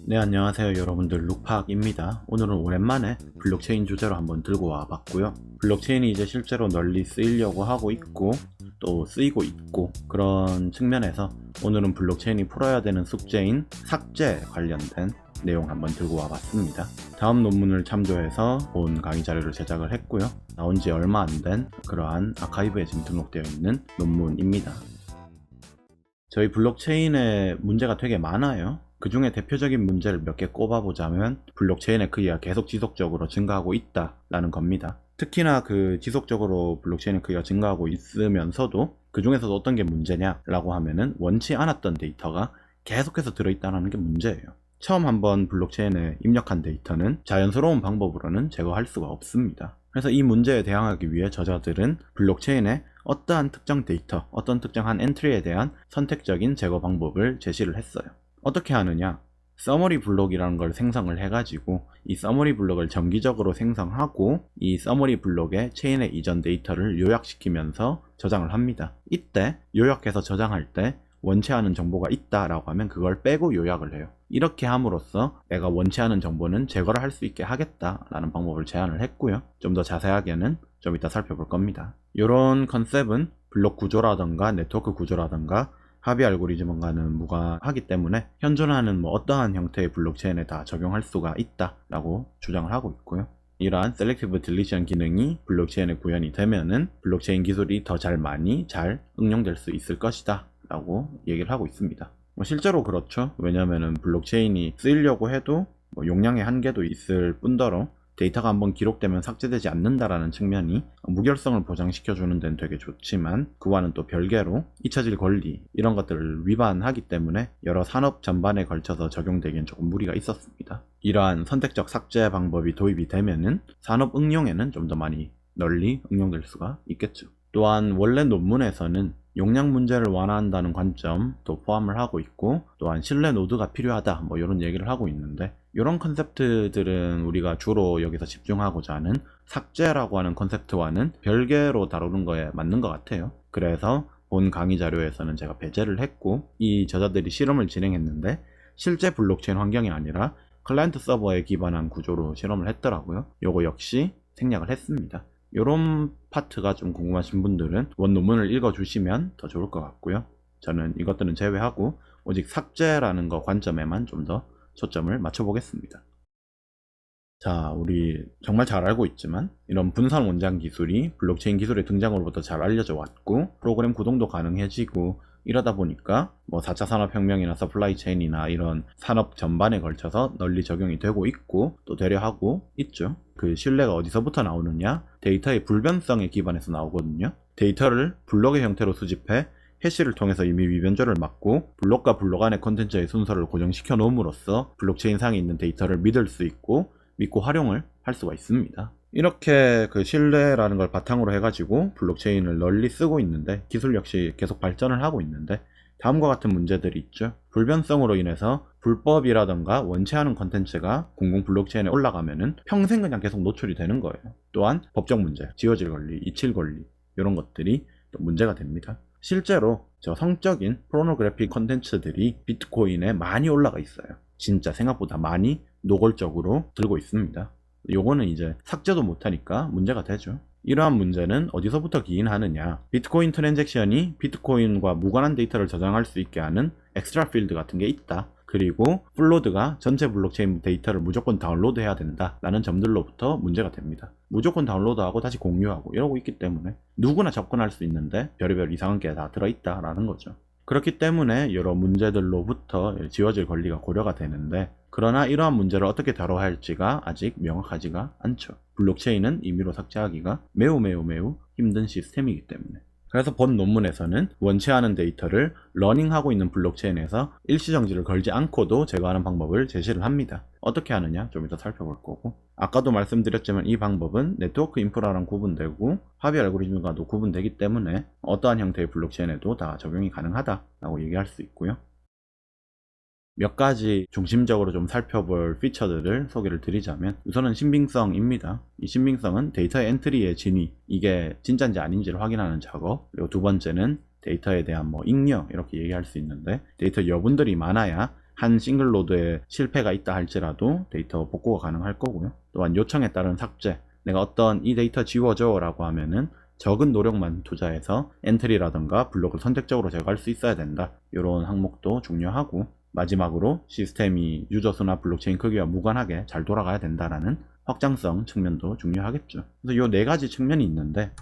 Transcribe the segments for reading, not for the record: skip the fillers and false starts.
네, 안녕하세요 여러분들, 룩팍입니다. 오늘은 오랜만에 블록체인 주제로 한번 들고 와봤고요. 블록체인이 이제 실제로 널리 쓰이려고 하고 있고 또 쓰이고 있고, 그런 측면에서 오늘은 블록체인이 풀어야 되는 숙제인 삭제 관련된 내용 한번 들고 와봤습니다. 다음 논문을 참조해서 본 강의 자료를 제작을 했고요. 나온 지 얼마 안 된 그러한 아카이브에 지금 등록되어 있는 논문입니다. 저희 블록체인에 문제가 되게 많아요. 그 중에 대표적인 문제를 몇 개 꼽아보자면, 블록체인의 크기가 계속 지속적으로 증가하고 있다라는 겁니다. 특히나 그 지속적으로 블록체인의 크기가 증가하고 있으면서도 그 중에서도 어떤 게 문제냐라고 하면은, 원치 않았던 데이터가 계속해서 들어있다는 게 문제예요. 처음 한번 블록체인에 입력한 데이터는 자연스러운 방법으로는 제거할 수가 없습니다. 그래서 이 문제에 대항하기 위해 저자들은 블록체인에 어떠한 특정 데이터, 어떤 특정한 엔트리에 대한 선택적인 제거 방법을 제시를 했어요. 어떻게 하느냐? 서머리 블록이라는 걸 생성을 해가지고 이 서머리 블록을 정기적으로 생성하고 이 서머리 블록의 체인의 이전 데이터를 요약시키면서 저장을 합니다. 이때 요약해서 저장할 때 원치 않은 정보가 있다라고 하면 그걸 빼고 요약을 해요. 이렇게 함으로써 내가 원치 않은 정보는 제거를 할 수 있게 하겠다라는 방법을 제안을 했고요. 좀 더 자세하게는 좀 이따 살펴볼 겁니다. 이런 컨셉은 블록 구조라던가 네트워크 구조라던가 합의 알고리즘과는 무관하기 때문에 현존하는 어떠한 형태의 블록체인에 다 적용할 수가 있다라고 주장을 하고 있고요. 이러한 셀렉티브 딜리션 기능이 블록체인에 구현이 되면은 블록체인 기술이 더 잘 응용될 수 있을 것이다 라고 얘기를 하고 있습니다. 실제로 그렇죠. 왜냐면은 블록체인이 쓰이려고 해도 용량의 한계도 있을 뿐더러 데이터가 한번 기록되면 삭제되지 않는다라는 측면이 무결성을 보장시켜주는 데는 되게 좋지만, 그와는 또 별개로 잊혀질 권리, 이런 것들을 위반하기 때문에 여러 산업 전반에 걸쳐서 적용되기엔 조금 무리가 있었습니다. 이러한 선택적 삭제 방법이 도입이 되면은 산업 응용에는 좀 더 많이 널리 응용될 수가 있겠죠. 또한 원래 논문에서는 용량 문제를 완화한다는 관점도 포함을 하고 있고, 또한 신뢰 노드가 필요하다 이런 얘기를 하고 있는데, 이런 컨셉트들은 우리가 주로 여기서 집중하고자 하는 삭제라고 하는 컨셉트와는 별개로 다루는 거에 맞는 것 같아요. 그래서 본 강의 자료에서는 제가 배제를 했고, 이 저자들이 실험을 진행했는데 실제 블록체인 환경이 아니라 클라이언트 서버에 기반한 구조로 실험을 했더라고요. 요거 역시 생략을 했습니다. 이런 파트가 좀 궁금하신 분들은 원 논문을 읽어주시면 더 좋을 것 같고요. 저는 이것들은 제외하고 오직 삭제라는 거 관점에만 좀 더 초점을 맞춰보겠습니다. 자, 우리 정말 잘 알고 있지만 이런 분산 원장 기술이 블록체인 기술의 등장으로부터 잘 알려져 왔고, 프로그램 구동도 가능해지고, 이러다 보니까 4차 산업혁명이나 서플라이 체인이나 이런 산업 전반에 걸쳐서 널리 적용이 되고 있고 또 되려 하고 있죠. 그 신뢰가 어디서부터 나오느냐? 데이터의 불변성에 기반해서 나오거든요. 데이터를 블록의 형태로 수집해 해시를 통해서 이미 위변조를 막고 블록과 블록 안의 컨텐츠의 순서를 고정시켜 놓음으로써 블록체인 상에 있는 데이터를 믿을 수 있고 믿고 활용을 할 수가 있습니다. 이렇게 그 신뢰라는 걸 바탕으로 해가지고 블록체인을 널리 쓰고 있는데, 기술 역시 계속 발전을 하고 있는데 다음과 같은 문제들이 있죠. 불변성으로 인해서 불법이라던가 원치 않은 컨텐츠가 공공 블록체인에 올라가면은 평생 그냥 계속 노출이 되는 거예요. 또한 법적 문제, 지워질 권리, 잊힐 권리, 이런 것들이 또 문제가 됩니다. 실제로 저 성적인 포르노그래픽 컨텐츠들이 비트코인에 많이 올라가 있어요. 진짜 생각보다 많이 노골적으로 들고 있습니다. 요거는 이제 삭제도 못하니까 문제가 되죠. 이러한 문제는 어디서부터 기인하느냐? 비트코인 트랜잭션이 비트코인과 무관한 데이터를 저장할 수 있게 하는 엑스트라 필드 같은 게 있다. 그리고 풀로드가 전체 블록체인 데이터를 무조건 다운로드해야 된다 라는 점들로부터 문제가 됩니다. 무조건 다운로드하고 다시 공유하고 이러고 있기 때문에 누구나 접근할 수 있는데 별의별 이상한 게 다 들어있다 라는 거죠. 그렇기 때문에 여러 문제들로부터 지워질 권리가 고려가 되는데, 그러나 이러한 문제를 어떻게 다뤄야 할지가 아직 명확하지가 않죠. 블록체인은 임의로 삭제하기가 매우 힘든 시스템이기 때문에. 그래서 본 논문에서는 원치 않은 데이터를 러닝하고 있는 블록체인에서 일시정지를 걸지 않고도 제거하는 방법을 제시를 합니다. 어떻게 하느냐? 좀 이따 살펴볼 거고, 아까도 말씀드렸지만 이 방법은 네트워크 인프라랑 구분되고 합의 알고리즘과도 구분되기 때문에 어떠한 형태의 블록체인에도 다 적용이 가능하다라고 얘기할 수 있고요. 몇 가지 중심적으로 좀 살펴볼 피처들을 소개를 드리자면, 우선은 신빙성입니다. 이 신빙성은 데이터의 엔트리의 진위, 이게 진짜인지 아닌지를 확인하는 작업, 그리고 두 번째는 데이터에 대한 잉여, 이렇게 얘기할 수 있는데, 데이터 여분들이 많아야 한 싱글 노드에 실패가 있다 할지라도 데이터 복구가 가능할 거고요. 또한 요청에 따른 삭제, 내가 어떤 이 데이터 지워줘 라고 하면은 적은 노력만 투자해서 엔트리라던가 블록을 선택적으로 제거할 수 있어야 된다. 이런 항목도 중요하고, 마지막으로 시스템이 유저 수나 블록체인 크기와 무관하게 잘 돌아가야 된다라는 확장성 측면도 중요하겠죠. 그래서 이 네 가지 측면이 있는데,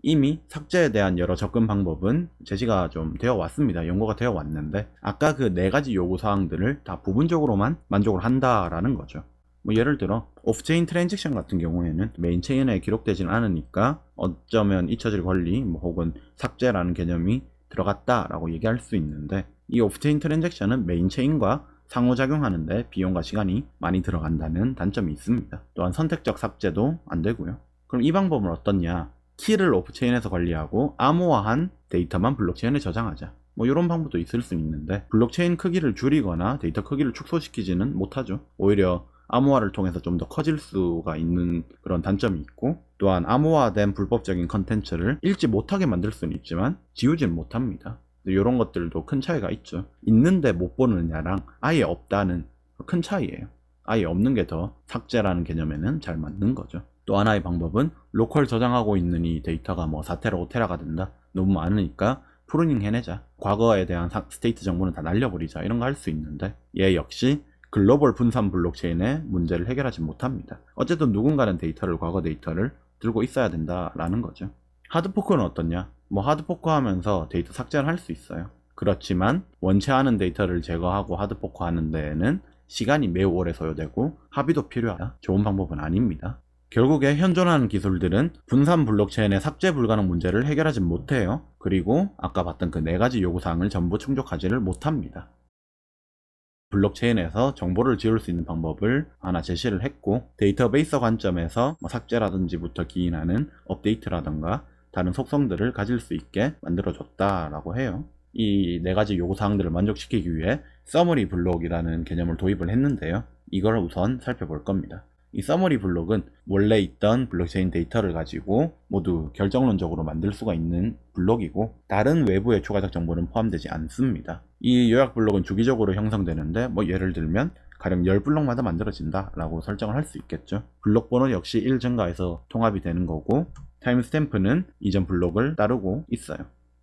이미 삭제에 대한 여러 접근 방법은 제시가 좀 되어 왔습니다. 연구가 되어 왔는데, 아까 그 네 가지 요구사항들을 다 부분적으로만 만족을 한다라는 거죠. 뭐 예를 들어 오프체인 트랜잭션 같은 경우에는 메인 체인에 기록되진 않으니까 어쩌면 잊혀질 권리 혹은 삭제라는 개념이 들어갔다라고 얘기할 수 있는데, 이 오프체인 트랜잭션은 메인 체인과 상호작용하는데 비용과 시간이 많이 들어간다는 단점이 있습니다. 또한 선택적 삭제도 안 되고요. 그럼 이 방법은 어떻냐? 키를 오프체인에서 관리하고 암호화한 데이터만 블록체인에 저장하자. 뭐 이런 방법도 있을 수 있는데, 블록체인 크기를 줄이거나 데이터 크기를 축소시키지는 못하죠. 오히려 암호화를 통해서 좀 더 커질 수가 있는 그런 단점이 있고, 또한 암호화된 불법적인 컨텐츠를 읽지 못하게 만들 수는 있지만 지우지는 못합니다. 이런 것들도 큰 차이가 있죠. 있는데 못 보느냐랑 아예 없다는 큰 차이예요. 아예 없는 게 더 삭제라는 개념에는 잘 맞는 거죠. 또 하나의 방법은 로컬 저장하고 있는 이 데이터가 뭐 4테라, 5테라가 된다. 너무 많으니까 프루닝 해내자. 과거에 대한 스테이트 정보는 다 날려버리자. 이런 거 할 수 있는데, 얘 역시 글로벌 분산 블록체인의 문제를 해결하지 못합니다. 어쨌든 누군가는 데이터를, 과거 데이터를 들고 있어야 된다라는 거죠. 하드포크는 어떻냐? 뭐 하드포크 하면서 데이터 삭제를 할 수 있어요. 그렇지만 원치 않은 데이터를 제거하고 하드포크 하는 데에는 시간이 매우 오래 소요되고 합의도 필요하다. 좋은 방법은 아닙니다. 결국에 현존하는 기술들은 분산 블록체인의 삭제 불가능 문제를 해결하지 못해요. 그리고 아까 봤던 그 네 가지 요구사항을 전부 충족하지를 못합니다. 블록체인에서 정보를 지울 수 있는 방법을 하나 제시를 했고, 데이터베이서 관점에서 삭제라든지부터 기인하는 업데이트라던가 다른 속성들을 가질 수 있게 만들어줬다라고 해요. 이 네 가지 요구사항들을 만족시키기 위해 서머리 블록이라는 개념을 도입을 했는데요. 이걸 우선 살펴볼 겁니다. 이 서머리 블록은 원래 있던 블록체인 데이터를 가지고 모두 결정론적으로 만들 수가 있는 블록이고, 다른 외부의 추가적 정보는 포함되지 않습니다. 이 요약 블록은 주기적으로 형성되는데, 뭐 예를 들면 가령 10블록마다 만들어진다 라고 설정을 할 수 있겠죠. 블록 번호 역시 1 증가해서 통합이 되는 거고, 타임스탬프는 이전 블록을 따르고 있어요.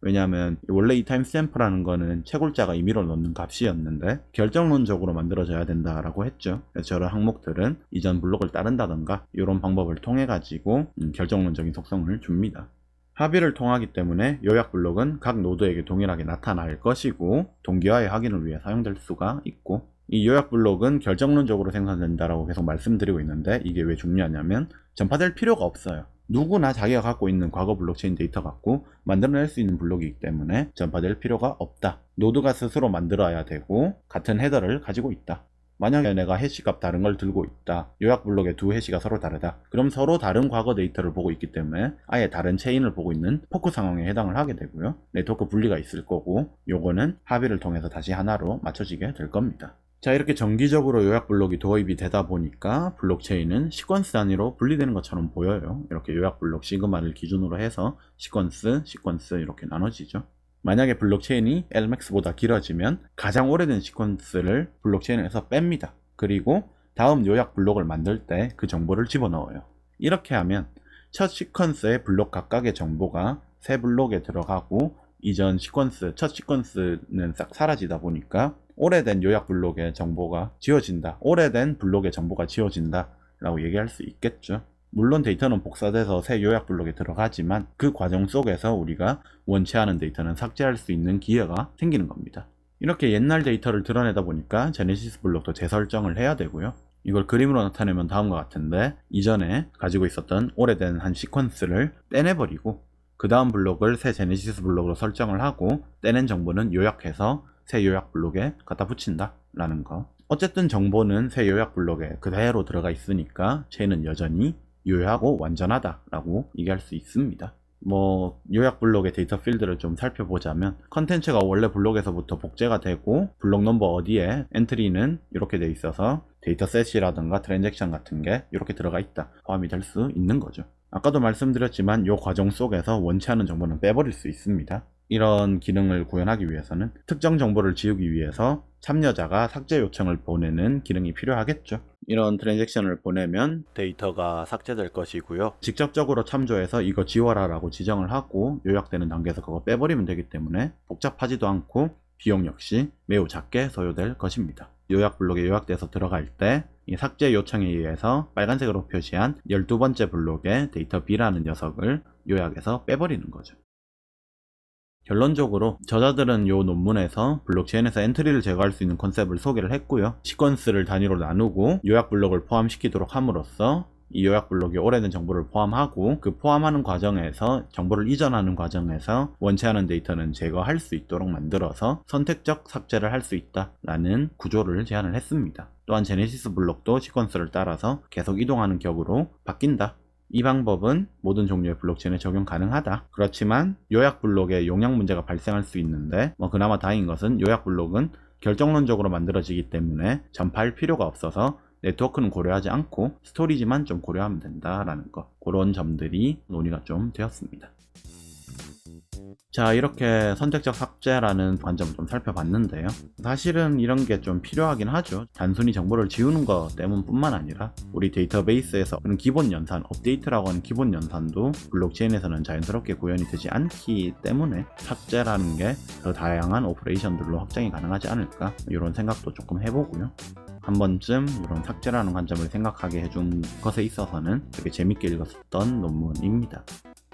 왜냐하면 원래 이 타임스탬프라는 거는 채굴자가 임의로 넣는 값이었는데 결정론적으로 만들어져야 된다라고 했죠. 그래서 저런 항목들은 이전 블록을 따른다던가 이런 방법을 통해 가지고 결정론적인 속성을 줍니다. 합의를 통하기 때문에 요약 블록은 각 노드에게 동일하게 나타날 것이고, 동기화의 확인을 위해 사용될 수가 있고, 이 요약 블록은 결정론적으로 생산된다라고 계속 말씀드리고 있는데, 이게 왜 중요하냐면 전파될 필요가 없어요. 누구나 자기가 갖고 있는 과거 블록체인 데이터 갖고 만들어낼 수 있는 블록이기 때문에 전파될 필요가 없다. 노드가 스스로 만들어야 되고 같은 헤더를 가지고 있다. 만약에 내가 해시값 다른 걸 들고 있다. 요약 블록의 두 해시가 서로 다르다. 그럼 서로 다른 과거 데이터를 보고 있기 때문에 아예 다른 체인을 보고 있는 포크 상황에 해당을 하게 되고요. 네트워크 분리가 있을 거고, 요거는 합의를 통해서 다시 하나로 맞춰지게 될 겁니다. 자, 이렇게 정기적으로 요약 블록이 도입이 되다 보니까 블록체인은 시퀀스 단위로 분리되는 것처럼 보여요. 이렇게 요약 블록 시그마를 기준으로 해서 시퀀스 이렇게 나눠지죠. 만약에 블록체인이 Lmax보다 길어지면 가장 오래된 시퀀스를 블록체인에서 뺍니다. 그리고 다음 요약 블록을 만들 때 그 정보를 집어넣어요. 이렇게 하면 첫 시퀀스의 블록 각각의 정보가 새 블록에 들어가고, 이전 시퀀스, 첫 시퀀스는 싹 사라지다 보니까 오래된 요약 블록의 정보가 지워진다. 오래된 블록의 정보가 지워진다 라고 얘기할 수 있겠죠. 물론 데이터는 복사돼서 새 요약 블록에 들어가지만 그 과정 속에서 우리가 원치 않은 데이터는 삭제할 수 있는 기회가 생기는 겁니다. 이렇게 옛날 데이터를 드러내다 보니까 제네시스 블록도 재설정을 해야 되고요. 이걸 그림으로 나타내면 다음과 같은데, 이전에 가지고 있었던 오래된 한 시퀀스를 떼내버리고 그 다음 블록을 새 제네시스 블록으로 설정을 하고 떼낸 정보는 요약해서 새 요약 블록에 갖다 붙인다 라는 거. 어쨌든 정보는 새 요약 블록에 그대로 들어가 있으니까 체인은 여전히 유효하고 완전하다 라고 얘기할 수 있습니다. 뭐 요약 블록의 데이터 필드를 좀 살펴보자면, 컨텐츠가 원래 블록에서부터 복제가 되고 블록 넘버 어디에 엔트리는 이렇게 돼 있어서 데이터셋이라든가 트랜잭션 같은 게 이렇게 들어가 있다, 포함이 될 수 있는 거죠. 아까도 말씀드렸지만 이 과정 속에서 원치 않은 정보는 빼버릴 수 있습니다. 이런 기능을 구현하기 위해서는 특정 정보를 지우기 위해서 참여자가 삭제 요청을 보내는 기능이 필요하겠죠. 이런 트랜잭션을 보내면 데이터가 삭제될 것이고요. 직접적으로 참조해서 이거 지워라 라고 지정을 하고 요약되는 단계에서 그거 빼버리면 되기 때문에 복잡하지도 않고 비용 역시 매우 작게 소요될 것입니다. 요약 블록에 요약돼서 들어갈 때 이 삭제 요청에 의해서 빨간색으로 표시한 12번째 블록의 데이터 B라는 녀석을 요약해서 빼버리는 거죠. 결론적으로 저자들은 이 논문에서 블록체인에서 엔트리를 제거할 수 있는 컨셉을 소개를 했고요. 시퀀스를 단위로 나누고 요약 블록을 포함시키도록 함으로써 이 요약 블록에 오래된 정보를 포함하고 그 포함하는 과정에서 정보를 이전하는 과정에서 원치 않은 데이터는 제거할 수 있도록 만들어서 선택적 삭제를 할 수 있다라는 구조를 제안을 했습니다. 또한 제네시스 블록도 시퀀스를 따라서 계속 이동하는 격으로 바뀐다. 이 방법은 모든 종류의 블록체인에 적용 가능하다. 그렇지만 요약 블록에 용량 문제가 발생할 수 있는데 그나마 다행인 것은 요약 블록은 결정론적으로 만들어지기 때문에 전파할 필요가 없어서 네트워크는 고려하지 않고 스토리지만 좀 고려하면 된다라는 것, 그런 점들이 논의가 좀 되었습니다. 자, 이렇게 선택적 삭제라는 관점을 좀 살펴봤는데요. 사실은 이런 게 좀 필요하긴 하죠. 단순히 정보를 지우는 것 때문뿐만 아니라 우리 데이터베이스에서 기본 연산, 업데이트라고 하는 기본 연산도 블록체인에서는 자연스럽게 구현이 되지 않기 때문에 삭제라는 게 더 다양한 오퍼레이션들로 확장이 가능하지 않을까, 이런 생각도 조금 해보고요. 한 번쯤 이런 삭제라는 관점을 생각하게 해준 것에 있어서는 되게 재밌게 읽었던 논문입니다.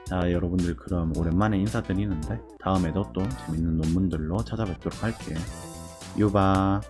자, 여러분들 그럼 오랜만에 인사드리는데 다음에도 또 재밌는 논문들로 찾아뵙도록 할게요. 유바.